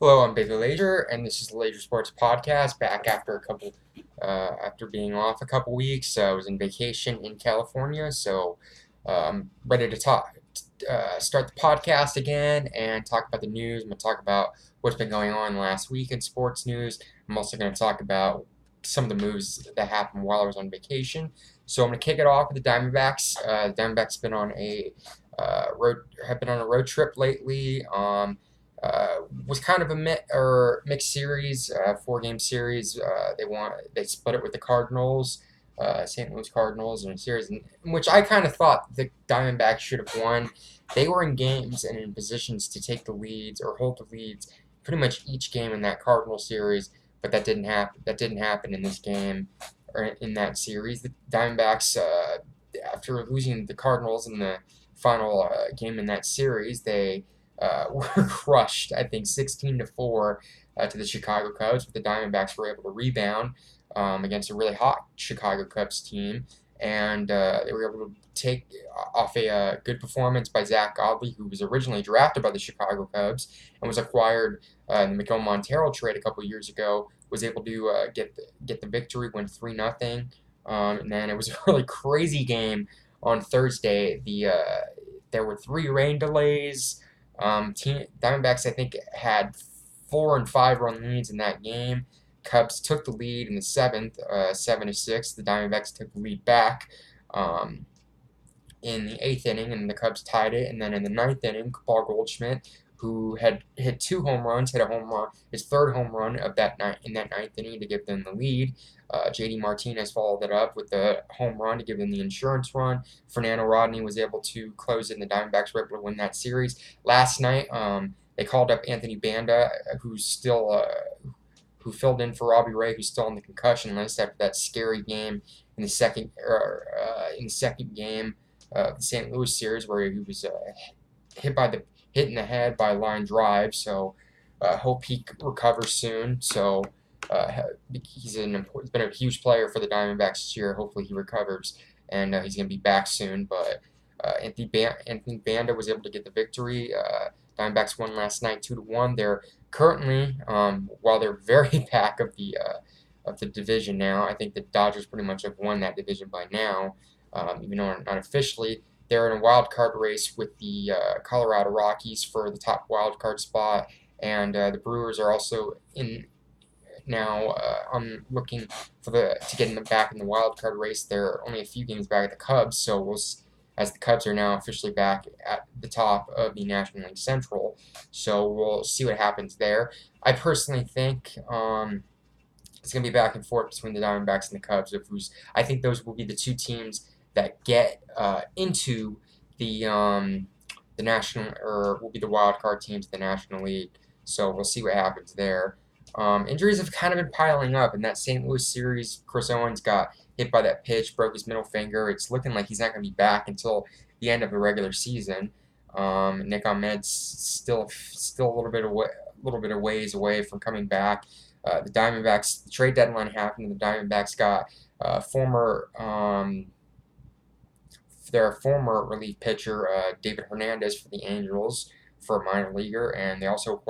Hello, I'm Leasure, and this is the Leisure Sports Podcast. Back after after being off a couple weeks. I was in vacation in California, so I'm ready to start the podcast again and talk about the news. I'm going to talk about what's been going on last week in sports news. I'm also going to talk about some of the moves that happened while I was on vacation. So I'm going to kick it off with the Diamondbacks. The Diamondbacks have been on a road trip lately. Was kind of a mixed series, 4 game series. They split it with the Cardinals, St. Louis Cardinals, in a series in which I kind of thought the Diamondbacks should have won. They were in games and in positions to take the leads or hold the leads pretty much each game in that Cardinal series, but that didn't happen. That didn't happen in this game or in that series. The Diamondbacks, after losing the Cardinals in the final game in that series, they were crushed, I think, 16-4 to the Chicago Cubs. But the Diamondbacks were able to rebound against a really hot Chicago Cubs team, and they were able to take off a good performance by Zach Godley, who was originally drafted by the Chicago Cubs and was acquired in the Miguel Montero trade a couple years ago. Was able to get the victory, win 3-0. And then it was a really crazy game on Thursday. There were 3 rain delays. Diamondbacks, I think, had 4 and 5 run leads in that game. Cubs took the lead in the seventh, 7-6. The Diamondbacks took the lead back in the 8th inning, and the Cubs tied it. And then in the 9th inning, Paul Goldschmidt, who had hit 2 home runs, hit a home run, his third home run of that night in that 9th inning to give them the lead. J.D. Martinez followed it up with the home run to give them the insurance run. Fernando Rodney was able to close it, and the Diamondbacks were able to win that series. Last night, they called up Anthony Banda, who filled in for Robbie Ray, who's still on the concussion list after that scary game in the second game of the St. Louis series where he was hit in the head by a line drive. So hope he recovers soon. So he's been a huge player for the Diamondbacks this year. Hopefully he recovers and he's going to be back soon. But Anthony Banda was able to get the victory. Diamondbacks won last night 2-1. They're currently, while they're very back of the division now, I think the Dodgers pretty much have won that division by now, even though not officially. They're in a wild card race with the Colorado Rockies for the top wild card spot, and the Brewers are also in now. I'm looking to get them back in the wild card race. They're only a few games back at the Cubs, so as the Cubs are now officially back at the top of the National League Central. So we'll see what happens there. I personally think it's going to be back and forth between the Diamondbacks and the Cubs. I think those will be the 2 teams that get into the national, or will be the wild card teams of the National League. So we'll see what happens there. Injuries have kind of been piling up. In that St. Louis series, Chris Owens got hit by that pitch, broke his middle finger. It's looking like he's not going to be back until the end of the regular season. Nick Ahmed's still a little bit of ways away from coming back. The Diamondbacks, the trade deadline happened, and the Diamondbacks got their former relief pitcher, David Hernandez, for the Angels for a minor leaguer, and they also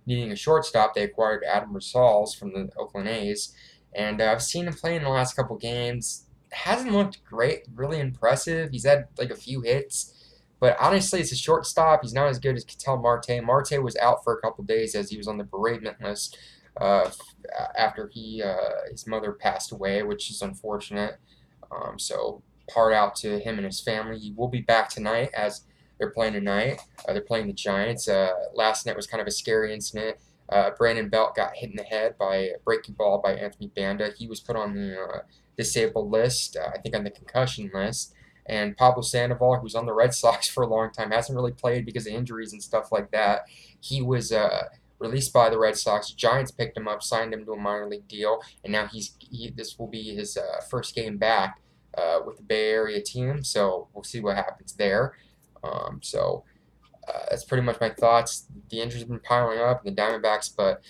needing a shortstop, they acquired Adam Rosales from the Oakland A's. And I've seen him play in the last couple games. Hasn't looked great, really impressive. He's had like a few hits, but honestly, it's a shortstop. He's not as good as Ketel Marte. Marte was out for a couple days as he was on the bereavement list after his mother passed away, which is unfortunate. So part out to him and his family. He will be back tonight as they're playing tonight. They're playing the Giants. Last night was kind of a scary incident. Brandon Belt got hit in the head by a breaking ball by Anthony Banda. He was put on the disabled list, I think on the concussion list. And Pablo Sandoval, who's on the Red Sox for a long time, hasn't really played because of injuries and stuff like that. He was released by the Red Sox. Giants picked him up, signed him to a minor league deal, and now this will be his first game back with the Bay Area team. So we'll see what happens there. That's pretty much my thoughts. The injuries have been piling up in the Diamondbacks, but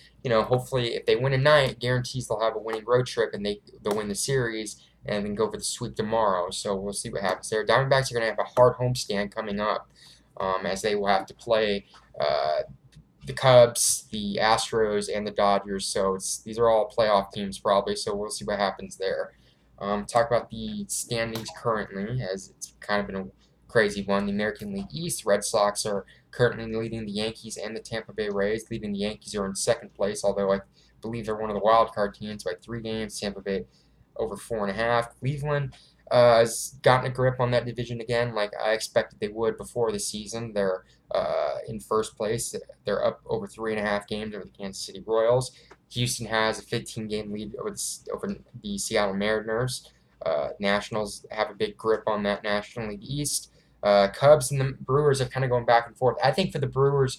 hopefully if they win tonight, it guarantees they'll have a winning road trip and they'll win the series and then go for the sweep tomorrow. So we'll see what happens there. Diamondbacks are going to have a hard homestand coming up, as they will have to play the Cubs, the Astros, and the Dodgers. So these are all playoff teams probably. So we'll see what happens there. Talk about the standings currently, as it's kind of been a crazy one. The American League East, Red Sox are currently leading the Yankees and the Tampa Bay Rays. Leading the Yankees are in second place, although I believe they're one of the wild card teams by 3 games. Tampa Bay over 4.5. Cleveland has gotten a grip on that division again, like I expected they would before the season. They're in first place. They're up over 3.5 games over the Kansas City Royals. Houston has a 15-game lead over the Seattle Mariners. Nationals have a big grip on that National League East. Cubs and the Brewers are kind of going back and forth. I think for the Brewers,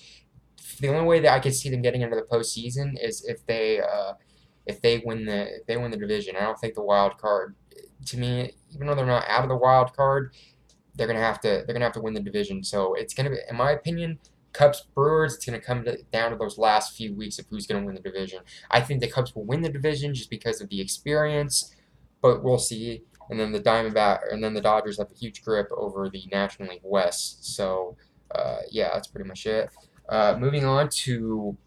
the only way that I could see them getting into the postseason is if they win the division. I don't think the wild card. To me, even though they're not out of the wild card, they're gonna have to win the division. So it's gonna be, in my opinion, Cubs Brewers. It's gonna come down to those last few weeks of who's gonna win the division. I think the Cubs will win the division just because of the experience, but we'll see. And then the Dodgers have a huge grip over the National League West. So yeah, that's pretty much it. Moving on to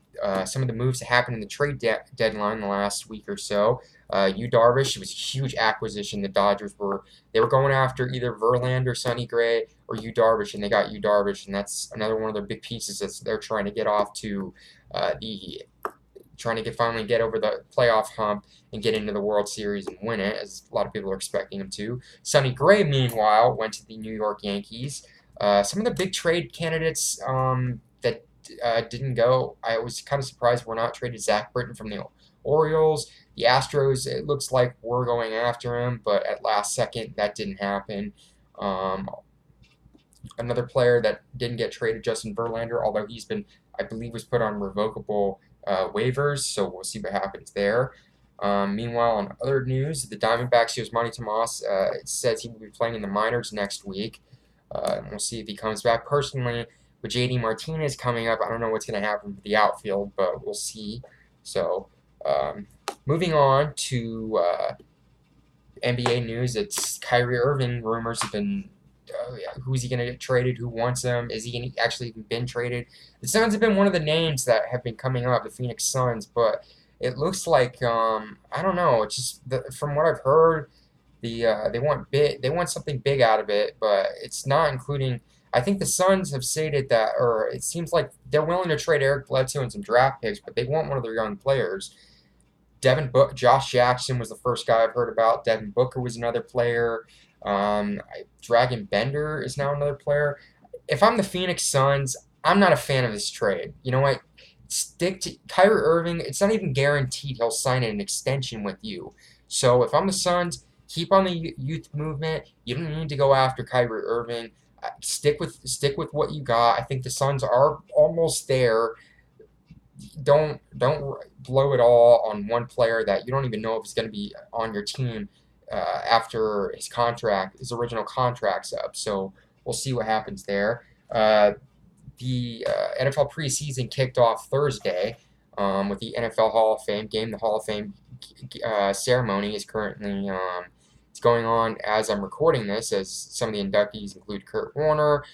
some of the moves that happened in the trade deadline the last week or so. Yu Darvish was a huge acquisition. The Dodgers were going after either Verlander, Sonny Gray, or Yu Darvish, and they got Yu Darvish, and that's another one of their big pieces that they're trying to get off to finally get over the playoff hump and get into the World Series and win it, as a lot of people are expecting him to. Sonny Gray, meanwhile, went to the New York Yankees. Some of the big trade candidates that didn't go, I was kind of surprised we're not traded Zach Britton from the Orioles. The Astros, it looks like we're going after him, but at last second, that didn't happen. Another player that didn't get traded, Justin Verlander, although he's been, I believe, was put on revocable waivers, so we'll see what happens there. Meanwhile, on other news, the Diamondbacks, Yasmani Tomas, it says he will be playing in the minors next week. And we'll see if he comes back. Personally, with J.D. Martinez coming up, I don't know what's going to happen with the outfield, but we'll see. So, moving on to NBA news, it's Kyrie Irving. Rumors have been, who's he going to get traded? Who wants him? Is he going to actually even been traded? The Suns have been one of the names that have been coming up, the Phoenix Suns, but it looks like, I don't know, it's just, from what I've heard, they want something big out of it, but it's not including. I think the Suns have stated that, or it seems like they're willing to trade Eric Bledsoe and some draft picks, but they want one of their young players. Josh Jackson was the first guy I've heard about. Devin Booker was another player. Dragon Bender is now another player. If I'm the Phoenix Suns, I'm not a fan of this trade. You know what? Stick to Kyrie Irving. It's not even guaranteed he'll sign an extension with you. So if I'm the Suns, keep on the youth movement. You don't need to go after Kyrie Irving. Stick with what you got. I think the Suns are almost there. Don't blow it all on one player that you don't even know if he's going to be on your team after his original contract's up. So we'll see what happens there. The NFL preseason kicked off Thursday with the NFL Hall of Fame game. The Hall of Fame ceremony is currently it's going on as I'm recording this, as some of the inductees include Kurt Warner,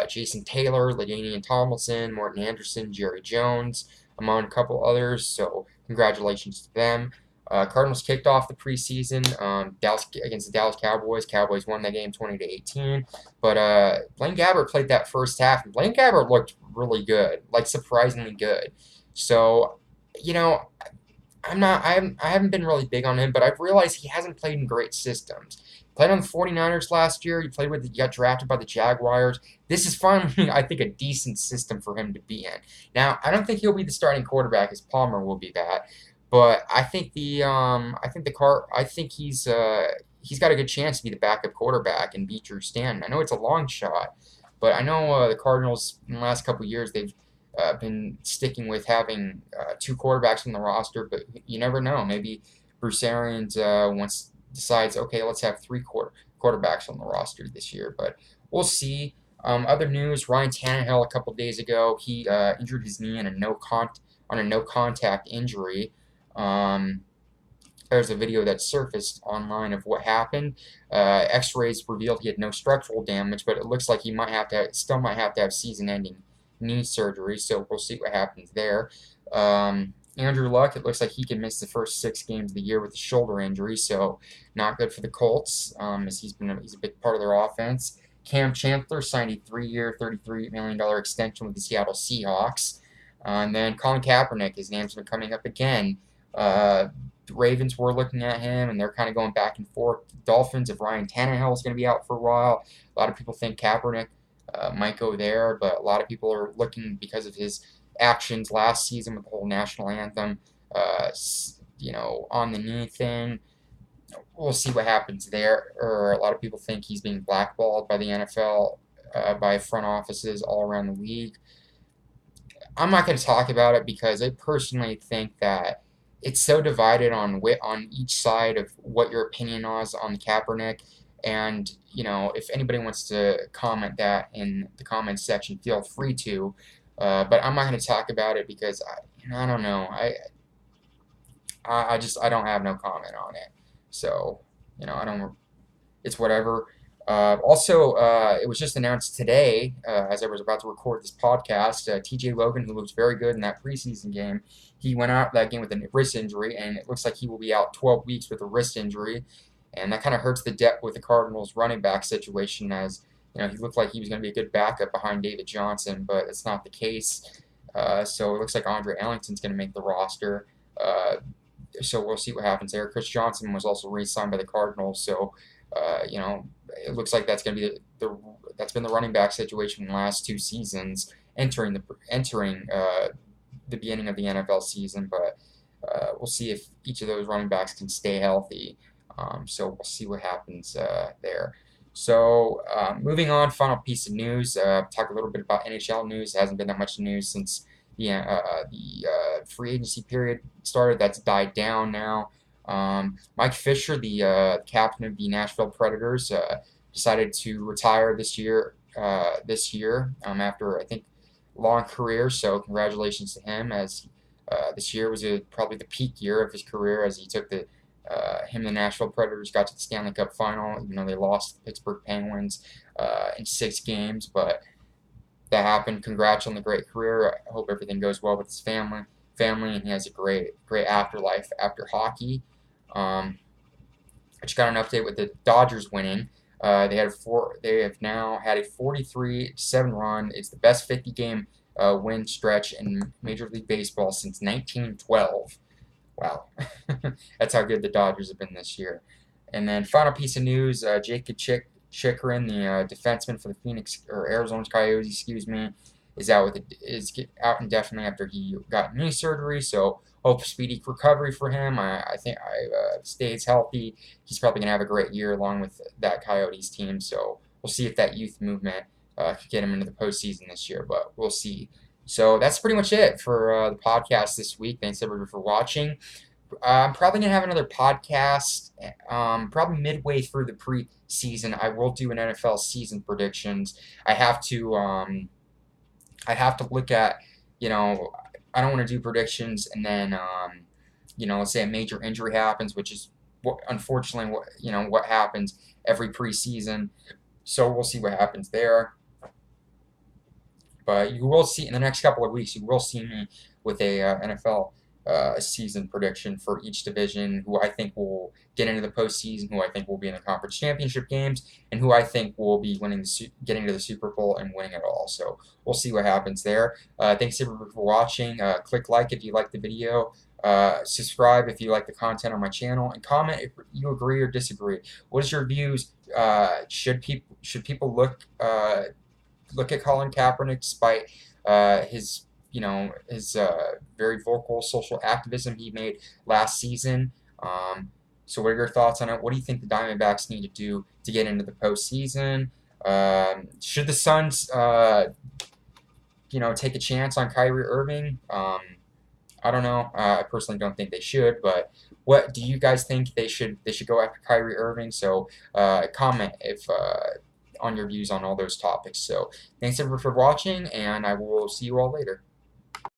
Jason Taylor, LaDainian Tomlinson, Morton Anderson, Jerry Jones, among a couple others. So congratulations to them. Cardinals kicked off the preseason against the Dallas Cowboys. Cowboys won that game 20-18. But Blaine Gabbert played that first half, and Blaine Gabbert looked really good, like surprisingly good. So, you know, I haven't been really big on him, but I've realized he hasn't played in great systems. He played on the 49ers last year. He got drafted by the Jaguars. This is finally, I think, a decent system for him to be in. Now, I don't think he'll be the starting quarterback, as Palmer will be that. But I think he's got a good chance to be the backup quarterback and beat Drew Stanton. I know it's a long shot, but I know the Cardinals in the last couple of years they've been sticking with having 2 quarterbacks on the roster, but you never know. Maybe Bruce Arians decides, okay, let's have 3 quarterbacks on the roster this year, but we'll see. Other news: Ryan Tannehill a couple days ago, he injured his knee in a no contact injury. There's a video that surfaced online of what happened. X-rays revealed he had no structural damage, but it looks like he still might have to have season-ending knee surgery, so we'll see what happens there. Andrew Luck, it looks like he can miss the first 6 games of the year with a shoulder injury, so not good for the Colts, as he's a big part of their offense. Cam Chancellor signed a 3-year, $33 million extension with the Seattle Seahawks. And then Colin Kaepernick, his name's been coming up again. The Ravens were looking at him, and they're kind of going back and forth. The Dolphins, if Ryan Tannehill is going to be out for a while, a lot of people think Kaepernick might go there, but a lot of people are looking because of his actions last season with the whole national anthem, on the knee thing. We'll see what happens there. Or a lot of people think he's being blackballed by the NFL, by front offices all around the league. I'm not going to talk about it because I personally think that it's so divided on each side of what your opinion is on the Kaepernick. And, if anybody wants to comment that in the comments section, feel free to. But I'm not going to talk about it because I don't know. I don't have no comment on it. So, I don't. It's whatever. Also, it was just announced today, as I was about to record this podcast, T.J. Logan, who looks very good in that preseason game, he went out that game with a wrist injury, and it looks like he will be out 12 weeks with a wrist injury, and that kind of hurts the depth with the Cardinals' running back situation, as he looked like he was going to be a good backup behind David Johnson, but it's not the case. So it looks like Andre Ellington's going to make the roster. So we'll see what happens there. Chris Johnson was also re-signed by the Cardinals, so it looks like that's going to be that's been the running back situation in the last 2 seasons, entering the beginning of the NFL season. But we'll see if each of those running backs can stay healthy. So we'll see what happens there. So moving on, final piece of news. Talk a little bit about NHL news. There hasn't been that much news since the free agency period started. That's died down now. Mike Fisher, the captain of the Nashville Predators, decided to retire this year. After I think long career. So congratulations to him, as this year was probably the peak year of his career, as he took him and the Nashville Predators got to the Stanley Cup final. They lost to the Pittsburgh Penguins in 6 games, but that happened. Congrats on the great career. I hope everything goes well with his family, and he has a great afterlife after hockey. I just got an update with the Dodgers winning. They have now had a 43-7 run. It's the best 50-game win stretch in Major League Baseball since 1912. Wow, that's how good the Dodgers have been this year. And then final piece of news: Jacob Chikrin, the defenseman for the Arizona Coyotes, is out indefinitely after he got knee surgery. So hope speedy recovery for him. I think stays healthy. He's probably gonna have a great year along with that Coyotes team. So we'll see if that youth movement could get him into the postseason this year. But we'll see. So that's pretty much it for the podcast this week. Thanks everybody for watching. I'm probably going to have another podcast probably midway through the preseason. I will do an NFL season predictions. I have to look at, I don't want to do predictions and then, let's say a major injury happens, which is unfortunately what happens every preseason. So we'll see what happens there. But you will see in the next couple of weeks, you will see me with a NFL season prediction for each division, who I think will get into the postseason, who I think will be in the conference championship games, and who I think will be getting to the Super Bowl and winning it all. So we'll see what happens there. Thanks everybody for watching. Click like if you like the video. Subscribe if you like the content on my channel, and comment if you agree or disagree. What is your views? Should people look at Colin Kaepernick despite his very vocal social activism he made last season? So what are your thoughts on it? What do you think the Diamondbacks need to do to get into the postseason? Should the Suns take a chance on Kyrie Irving? I don't know. I personally don't think they should, but what do you guys think they should go after Kyrie Irving? So comment if on your views on all those topics. So thanks everyone for watching, and I will see you all later.